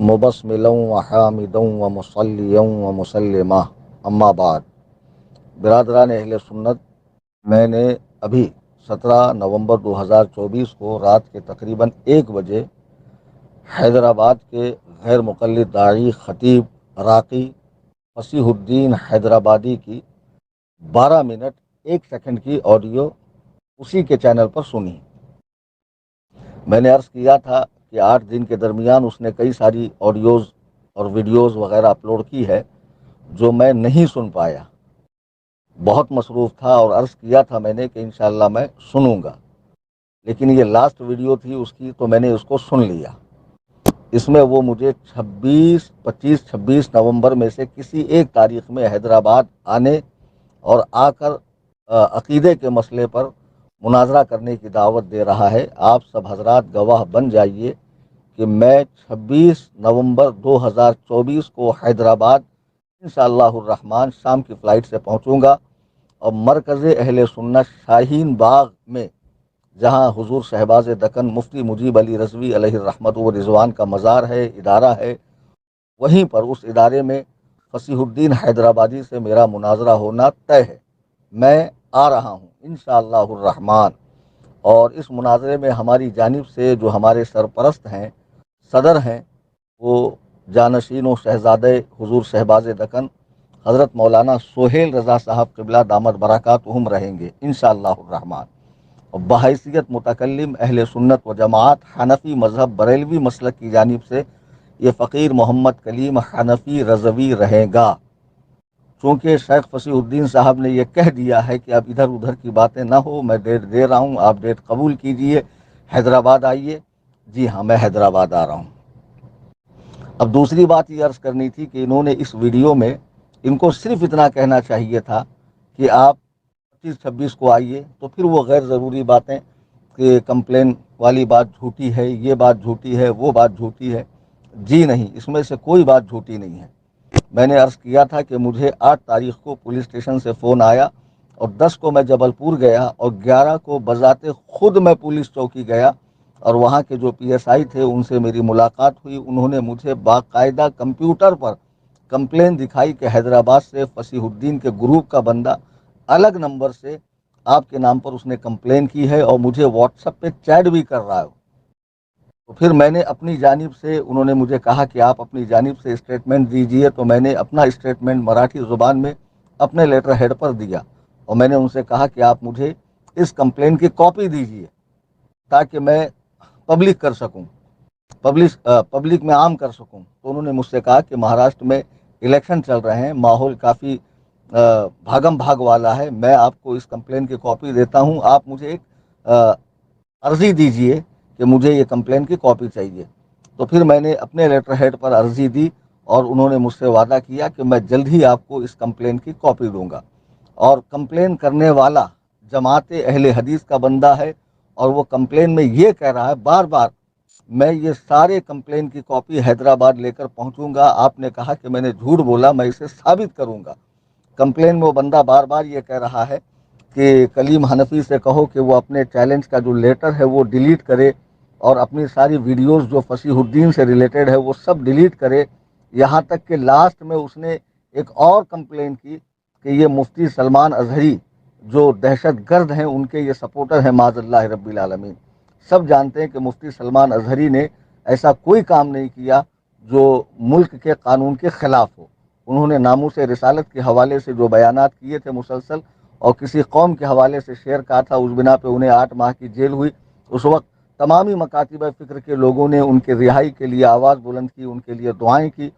مبسملا وحامدا ومصلیا ومسلما اما بعد۔ برادران اہل سنت، میں نے ابھی 17 نومبر 2024 کو رات کے تقریباً 1 بجے حیدرآباد کے غیر مقلد داعی خطیب راقی فصیح الدین حیدرآبادی کی 12 منٹ 1 سیکنڈ کی آڈیو اسی کے چینل پر سنی۔ میں نے عرض کیا تھا کہ 8 دن کے درمیان اس نے کئی ساری آڈیوز اور ویڈیوز وغیرہ اپلوڈ کی ہے جو میں نہیں سن پایا، بہت مصروف تھا، اور عرض کیا تھا میں نے کہ انشاءاللہ میں سنوں گا، لیکن یہ لاسٹ ویڈیو تھی اس کی تو میں نے اس کو سن لیا۔ اس میں وہ مجھے 26 نومبر میں سے کسی ایک تاریخ میں حیدرآباد آنے اور آ کر عقیدے کے مسئلے پر مناظرہ کرنے کی دعوت دے رہا ہے۔ آپ سب حضرات گواہ بن جائیے کہ میں 26 نومبر 2024 کو حیدرآباد انشاءاللہ الرحمن شام کی فلائٹ سے پہنچوں گا، اور مرکز اہل سنت شاہین باغ میں، جہاں حضور شہباز دکن مفتی مجیب علی رضوی علیہ الرحمت و رضوان کا مزار ہے، ادارہ ہے، وہیں پر اس ادارے میں فصیح الدین حیدرآبادی سے میرا مناظرہ ہونا طے ہے۔ میں آ رہا ہوں انشاءاللہ الرحمن، اور اس مناظرے میں ہماری جانب سے جو ہمارے سرپرست ہیں، صدر ہیں، وہ جانشین و شہزادے حضور شہباز دکن حضرت مولانا سہیل رضا صاحب قبلہ دامت برکاتہم رہیں گے انشاءاللہ الرحمن۔ اور بحیثیت متکلم اہل سنت و جماعت حنفی مذہب بریلوی مسلک کی جانب سے یہ فقیر محمد کلیم حنفی رضوی رہے گا۔ چونکہ شیخ فصیح الدین صاحب نے یہ کہہ دیا ہے کہ اب ادھر ادھر کی باتیں نہ ہو، میں ڈیٹ دے رہا ہوں، آپ ڈیٹ قبول کیجئے، حیدرآباد آئیے۔ جی ہاں، میں حیدرآباد آ رہا ہوں۔ اب دوسری بات یہ عرض کرنی تھی کہ انہوں نے اس ویڈیو میں ان کو صرف اتنا کہنا چاہیے تھا کہ آپ 25-26 کو آئیے، تو پھر وہ غیر ضروری باتیں کہ کمپلین والی بات جھوٹی ہے، یہ بات جھوٹی ہے، وہ بات جھوٹی ہے، جی نہیں، اس میں سے کوئی بات جھوٹی نہیں ہے۔ میں نے عرض کیا تھا کہ مجھے 8 تاریخ کو پولیس اسٹیشن سے فون آیا، اور 10 کو میں جبل پور گیا، اور 11 کو بذات خود میں پولیس چوکی گیا، اور وہاں کے جو پی ایس آئی تھے ان سے میری ملاقات ہوئی۔ انہوں نے مجھے باقاعدہ کمپیوٹر پر کمپلین دکھائی کہ حیدرآباد سے فصیح الدین کے گروپ کا بندہ الگ نمبر سے آپ کے نام پر اس نے کمپلین کی ہے، اور مجھے واٹس ایپ پہ چیٹ بھی کر رہا ہے۔ تو پھر میں نے اپنی جانب سے، انہوں نے مجھے کہا کہ آپ اپنی جانب سے اسٹیٹمنٹ دیجئے، تو میں نے اپنا اسٹیٹمنٹ مراٹھی زبان میں اپنے لیٹر ہیڈ پر دیا، اور میں نے ان سے کہا کہ آپ مجھے اس کمپلین کی کاپی دیجئے تاکہ میں پبلک کر سکوں، پبلک میں عام کر سکوں۔ تو انہوں نے مجھ سے کہا کہ مہاراشٹر میں الیکشن چل رہے ہیں، ماحول کافی بھاگم بھاگ والا ہے، میں آپ کو اس کمپلین کی کاپی دیتا ہوں، آپ مجھے ایک عرضی دیجئے کہ مجھے یہ کمپلین کی کاپی چاہیے۔ تو پھر میں نے اپنے لیٹر ہیڈ پر عرضی دی، اور انہوں نے مجھ سے وعدہ کیا کہ میں جلد ہی آپ کو اس کمپلین کی کاپی دوں گا۔ اور کمپلین کرنے والا جماعت اہل حدیث کا بندہ ہے، اور وہ کمپلین میں یہ کہہ رہا ہے بار بار، میں یہ سارے کمپلین کی کاپی حیدرآباد لے کر پہنچوں گا، آپ نے کہا کہ میں نے جھوٹ بولا، میں اسے ثابت کروں گا۔ کمپلین میں وہ بندہ بار بار یہ کہہ رہا ہے کہ کلیم حنفی سے کہو کہ وہ اپنے چیلنج کا جو لیٹر ہے وہ ڈیلیٹ کرے، اور اپنی ساری ویڈیوز جو فصیح الدین سے ریلیٹڈ ہے وہ سب ڈیلیٹ کرے۔ یہاں تک کہ لاسٹ میں اس نے ایک اور کمپلین کی کہ یہ مفتی سلمان اظہری جو دہشت گرد ہیں، ان کے یہ سپورٹر ہیں معاذ اللہ رب العالمین۔ سب جانتے ہیں کہ مفتی سلمان اظہری نے ایسا کوئی کام نہیں کیا جو ملک کے قانون کے خلاف ہو۔ انہوں نے ناموس رسالت کے حوالے سے جو بیانات کیے تھے مسلسل، اور کسی قوم کے حوالے سے شعر کہا تھا، اس بنا پہ انہیں 8 ماہ کی جیل ہوئی۔ اس وقت تمامی مکاتب فکر کے لوگوں نے ان کے رہائی کے لیے آواز بلند کی، ان کے لیے دعائیں کی،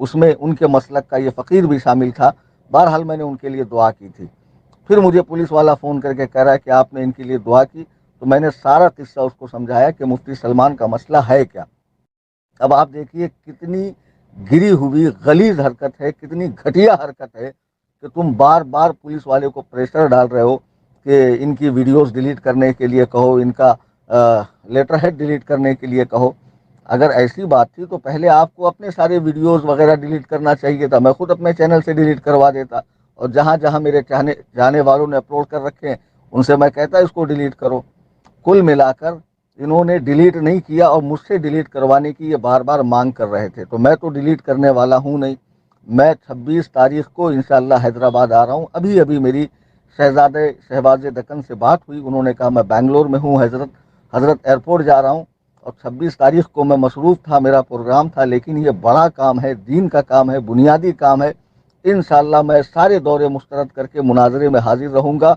اس میں ان کے مسلک کا یہ فقیر بھی شامل تھا۔ بہرحال میں نے ان کے لیے دعا کی تھی۔ پھر مجھے پولیس والا فون کر کے کہہ رہا ہے کہ آپ نے ان کے لیے دعا کی، تو میں نے سارا قصہ اس کو سمجھایا کہ مفتی سلمان کا مسئلہ ہے کیا۔ اب آپ دیکھیے کتنی گری ہوئی غلیظ حرکت ہے، کتنی گھٹیا حرکت ہے کہ تم بار بار پولیس والے کو پریشر ڈال رہے ہو کہ ان کی ویڈیوز ڈیلیٹ کرنے کے لیے کہو، ان کا لیٹر ہیڈ ڈیلیٹ کرنے کے لیے کہو۔ اگر ایسی بات تھی تو پہلے آپ کو اپنے سارے ویڈیوز وغیرہ ڈیلیٹ کرنا چاہیے تھا، میں خود اپنے چینل سے ڈیلیٹ کروا دیتا، اور جہاں جہاں میرے جانے والوں نے اپلوڈ کر رکھے ہیں ان سے میں کہتا اس کو ڈیلیٹ کرو۔ کل ملا کر انہوں نے ڈیلیٹ نہیں کیا اور مجھ سے ڈیلیٹ کروانے کی یہ بار بار مانگ کر رہے تھے، تو میں تو ڈیلیٹ کرنے والا ہوں نہیں۔ میں 26 تاریخ کو انشاءاللہ حیدرآباد آ رہا ہوں۔ ابھی ابھی میری شہزادے شہباز دکن سے بات ہوئی، انہوں نے کہا میں بنگلور میں ہوں، حضرت ایئرپورٹ جا رہا ہوں، اور 26 تاریخ کو میں مصروف تھا، میرا پروگرام تھا، لیکن یہ بڑا کام ہے، دین کا کام ہے، بنیادی کام ہے۔ انشاءاللہ میں سارے دورے مسترد کر کے مناظرے میں حاضر رہوں گا،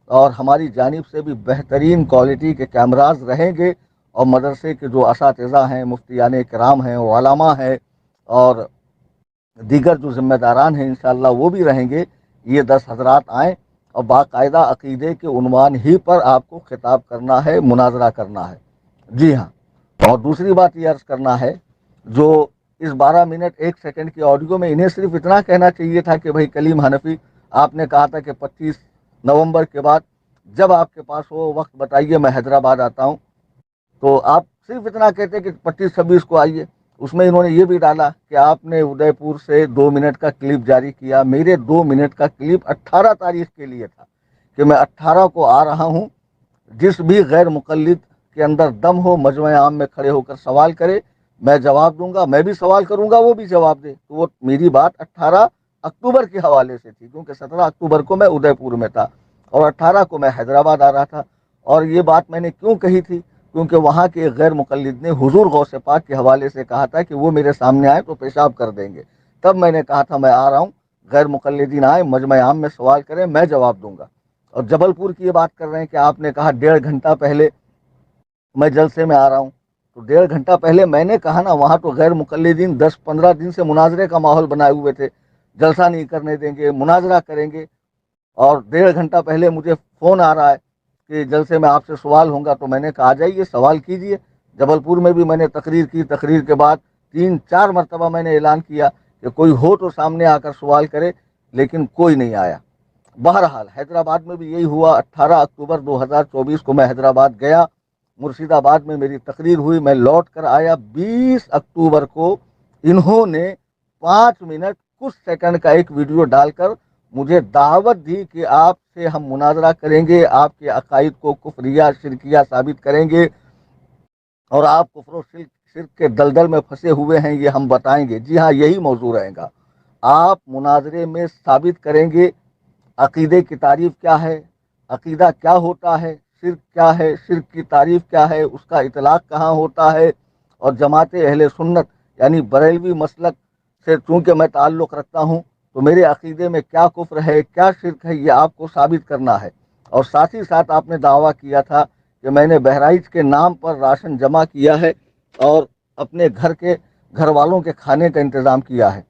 اور ہماری جانب سے بھی بہترین کوالٹی کے کیمراز رہیں گے، اور مدرسے کے جو اساتذہ ہیں، مفتیان کرام ہیں، علماء ہیں، اور دیگر جو ذمہ داران ہیں انشاءاللہ وہ بھی رہیں گے۔ یہ 10 حضرات آئیں اور باقاعدہ عقیدے کے عنوان ہی پر آپ کو خطاب کرنا ہے، مناظرہ کرنا ہے۔ جی ہاں، اور دوسری بات یہ عرض کرنا ہے، جو اس 12 منٹ 1 سیکنڈ کی آڈیو میں انہیں صرف اتنا کہنا چاہیے تھا کہ بھائی کلیم حنفی، آپ نے کہا تھا کہ 25 نومبر کے بعد جب آپ کے پاس ہو وقت بتائیے، میں حیدرآباد آتا ہوں۔ تو آپ صرف اتنا کہتے کہ 25-26 کو آئیے۔ اس میں انہوں نے یہ بھی ڈالا کہ آپ نے ادے پور سے 2 منٹ کا کلپ جاری کیا۔ میرے 2 منٹ کا کلپ 18 تاریخ کے لیے تھا کہ میں 18 کو آ رہا ہوں، جس بھی غیر مقلد کے اندر دم ہو مجمع عام میں کھڑے ہو کر سوال کرے، میں جواب دوں گا، میں بھی سوال کروں گا، وہ بھی جواب دے۔ تو وہ میری بات 18 اکتوبر کے حوالے سے تھی، کیونکہ 17 اکتوبر کو میں ادے پور میں تھا اور 18 کو میں حیدرآباد آ رہا تھا۔ اور یہ بات میں نے کیوں کہی تھی؟ کیونکہ وہاں کے ایک غیر مقلد نے حضور غوث پاک کے حوالے سے کہا تھا کہ وہ میرے سامنے آئے تو پیشاب کر دیں گے۔ تب میں نے کہا تھا میں آ رہا ہوں، غیر مقلدین آئے، مجمع عام میں سوال کریں، میں جواب دوں گا۔ اور جبل پور کی یہ بات کر رہے ہیں کہ آپ نے کہا 1.5 گھنٹہ پہلے میں جلسے میں آ رہا ہوں، تو 1.5 گھنٹہ پہلے میں نے کہا نا، وہاں تو غیر مقلدین 10-15 دن سے مناظرے کا ماحول بنائے ہوئے تھے، جلسہ نہیں کرنے دیں گے، مناظرہ کریں گے، اور 1.5 گھنٹہ پہلے مجھے فون آ رہا ہے کہ جلسے میں آپ سے سوال ہوں گا، تو میں نے کہا آ جائیے، سوال کیجئے۔ جبل پور میں بھی میں نے تقریر کی، تقریر کے بعد 3-4 مرتبہ میں نے اعلان کیا کہ کوئی ہو تو سامنے آ کر سوال کرے، لیکن کوئی نہیں آیا۔ بہرحال حیدرآباد میں بھی یہی ہوا۔ 18 اکتوبر 2024 کو میں حیدرآباد گیا، مرشید آباد میں میری تقریر ہوئی، میں لوٹ کر آیا۔ 20 اکتوبر کو انہوں نے 5 منٹ کچھ سیکنڈ کا ایک ویڈیو ڈال کر مجھے دعوت دی کہ آپ سے ہم مناظرہ کریں گے، آپ کے عقائد کو کفریہ شرکیہ ثابت کریں گے، اور آپ کفر و شرک کے دلدل میں پھنسے ہوئے ہیں، یہ ہم بتائیں گے۔ جی ہاں، یہی موضوع رہے گا۔ آپ مناظرے میں ثابت کریں گے عقیدے کی تعریف کیا ہے، عقیدہ کیا ہوتا ہے، شرک کیا ہے، شرک کی تعریف کیا ہے، اس کا اطلاق کہاں ہوتا ہے، اور جماعت اہل سنت یعنی بریلوی مسلک سے چونکہ میں تعلق رکھتا ہوں، تو میرے عقیدے میں کیا کفر ہے، کیا شرک ہے، یہ آپ کو ثابت کرنا ہے۔ اور ساتھ ہی ساتھ آپ نے دعویٰ کیا تھا کہ میں نے بہرائچ کے نام پر راشن جمع کیا ہے اور اپنے گھر والوں کے کھانے کا انتظام کیا ہے،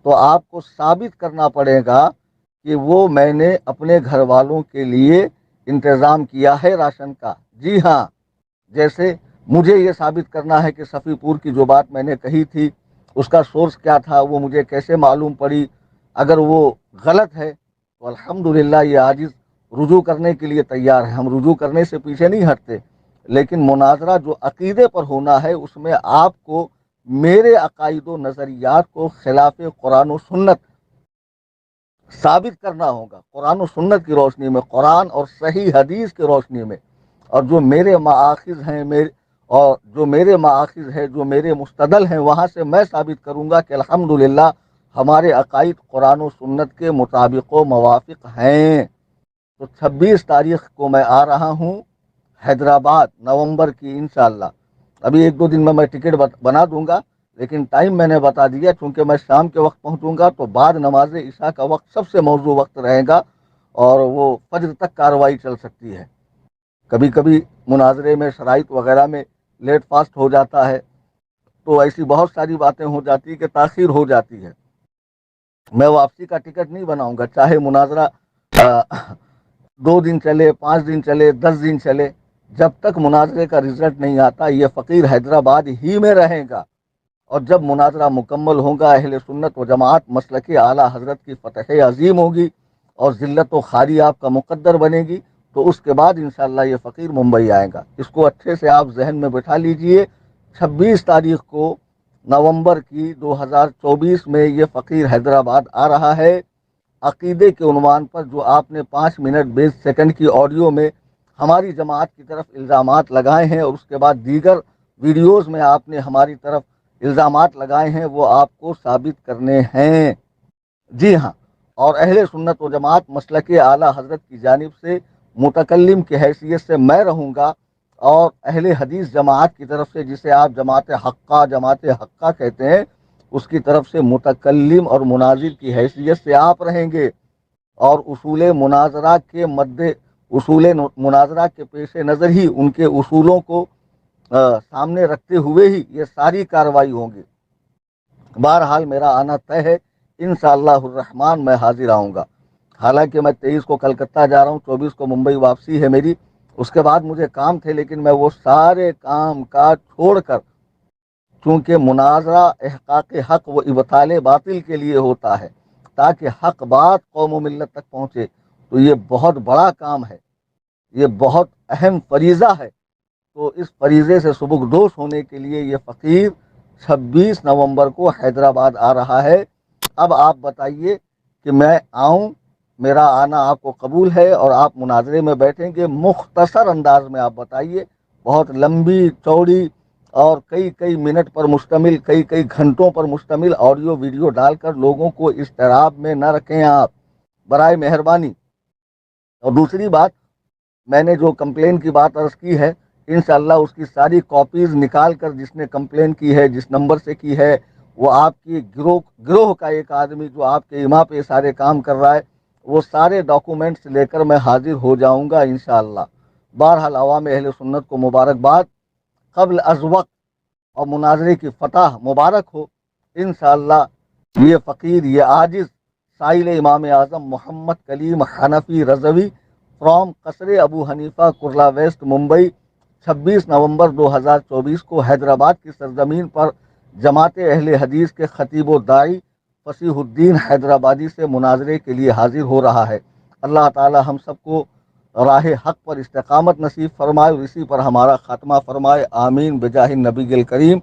تو آپ کو ثابت کرنا پڑے گا کہ وہ میں نے اپنے گھر والوں کے لیے انتظام کیا ہے راشن کا۔ جی ہاں، جیسے مجھے یہ ثابت کرنا ہے کہ صفی پور کی جو بات میں نے کہی تھی اس کا سورس کیا تھا، وہ مجھے کیسے معلوم پڑی۔ اگر وہ غلط ہے تو الحمدللہ یہ عاجز رجوع کرنے کے لیے تیار ہے، ہم رجوع کرنے سے پیچھے نہیں ہٹتے، لیکن مناظرہ جو عقیدے پر ہونا ہے اس میں آپ کو میرے عقائد و نظریات کو خلاف قرآن و سنت ثابت کرنا ہوگا، قرآن و سنت کی روشنی میں، قرآن اور صحیح حدیث کی روشنی میں، اور جو میرے مآخذ ہیں، جو میرے مستدل ہیں، وہاں سے میں ثابت کروں گا کہ الحمدللہ ہمارے عقائد قرآن و سنت کے مطابق و موافق ہیں۔ تو 26 تاریخ کو میں آ رہا ہوں حیدرآباد، نومبر کی انشاءاللہ۔ ابھی 1-2 دن میں ٹکٹ بنا دوں گا، لیکن ٹائم میں نے بتا دیا، چونکہ میں شام کے وقت پہنچوں گا تو بعد نماز عشاء کا وقت سب سے موزوں وقت رہے گا، اور وہ فجر تک کارروائی چل سکتی ہے۔ کبھی کبھی مناظرے میں شرائط وغیرہ میں لیٹ فاسٹ ہو جاتا ہے، تو ایسی بہت ساری باتیں ہو جاتی ہیں کہ تاخیر ہو جاتی ہے۔ میں واپسی کا ٹکٹ نہیں بناؤں گا، چاہے مناظرہ 2 دن چلے، 5 دن چلے، 10 دن چلے، جب تک مناظرے کا رزلٹ نہیں آتا یہ فقیر حیدرآباد ہی میں رہے گا۔ اور جب مناظرہ مکمل ہوگا، اہل سنت و جماعت مسلک اعلیٰ حضرت کی فتح عظیم ہوگی اور ذلت و خاری آپ کا مقدر بنے گی، تو اس کے بعد انشاءاللہ یہ فقیر ممبئی آئے گا۔ اس کو اچھے سے آپ ذہن میں بٹھا لیجئے۔ 26 تاریخ کو نومبر کی 2024 میں یہ فقیر حیدرآباد آ رہا ہے، عقیدے کے عنوان پر جو آپ نے 5 منٹ 20 سیکنڈ کی آڈیو میں ہماری جماعت کی طرف الزامات لگائے ہیں، اور اس کے بعد دیگر ویڈیوز میں آپ نے ہماری طرف الزامات لگائے ہیں، وہ آپ کو ثابت کرنے ہیں۔ جی ہاں، اور اہل سنت و جماعت مسلک اعلیٰ حضرت کی جانب سے متکلم کی حیثیت سے میں رہوں گا، اور اہل حدیث جماعت کی طرف سے، جسے آپ جماعت حقہ کہتے ہیں، اس کی طرف سے متکلم اور مناظر کی حیثیت سے آپ رہیں گے، اور اصول مناظرہ کے پیش نظر ہی، ان کے اصولوں کو سامنے رکھتے ہوئے ہی یہ ساری کارروائی ہوں گی۔ بہرحال میرا آنا طے ہے، انشاءاللہ الرحمن میں حاضر آؤں گا۔ حالانکہ میں 23 کو کلکتہ جا رہا ہوں، 24 کو ممبئی واپسی ہے میری، اس کے بعد مجھے کام تھے، لیکن میں وہ سارے کام کاج چھوڑ کر، چونکہ مناظرہ احقاق حق و ابطال باطل کے لیے ہوتا ہے، تاکہ حق بات قوم و ملت تک پہنچے، تو یہ بہت بڑا کام ہے، یہ بہت اہم فریضہ ہے۔ تو اس فریضے سے سبکدوش ہونے کے لیے یہ فقیر 26 نومبر کو حیدرآباد آ رہا ہے۔ اب آپ بتائیے کہ میں آؤں، میرا آنا آپ کو قبول ہے، اور آپ مناظرے میں بیٹھیں گے؟ مختصر انداز میں آپ بتائیے، بہت لمبی چوڑی اور کئی منٹ پر مشتمل، کئی گھنٹوں پر مشتمل آڈیو ویڈیو ڈال کر لوگوں کو اضطراب میں نہ رکھیں آپ، برائے مہربانی۔ اور دوسری بات، میں نے جو کمپلین کی بات عرض کی ہے، انشاءاللہ اس کی ساری کاپیز نکال کر، جس نے کمپلین کی ہے، جس نمبر سے کی ہے، وہ آپ کی گروہ کا ایک آدمی جو آپ کے ایما پہ سارے کام کر رہا ہے، وہ سارے ڈاکومنٹس لے کر میں حاضر ہو جاؤں گا انشاءاللہ۔ بہرحال عوام اہل سنت کو مبارکباد، قبل از وقت، اور مناظرے کی فتح مبارک ہو انشاءاللہ۔ یہ فقیر، یہ عاجز سائل امام اعظم محمد کلیم حنفی رضوی فرام قصر ابو حنیفہ کرلا ویسٹ ممبئی، 26 نومبر 2024 کو حیدرآباد کی سرزمین پر جماعت اہل حدیث کے خطیب و داعی فصیح الدین حیدرآبادی سے مناظرے کے لیے حاضر ہو رہا ہے۔ اللہ تعالی ہم سب کو راہ حق پر استقامت نصیب فرمائے، اور اسی پر ہمارا خاتمہ فرمائے، آمین بجاہ النبی الکریم۔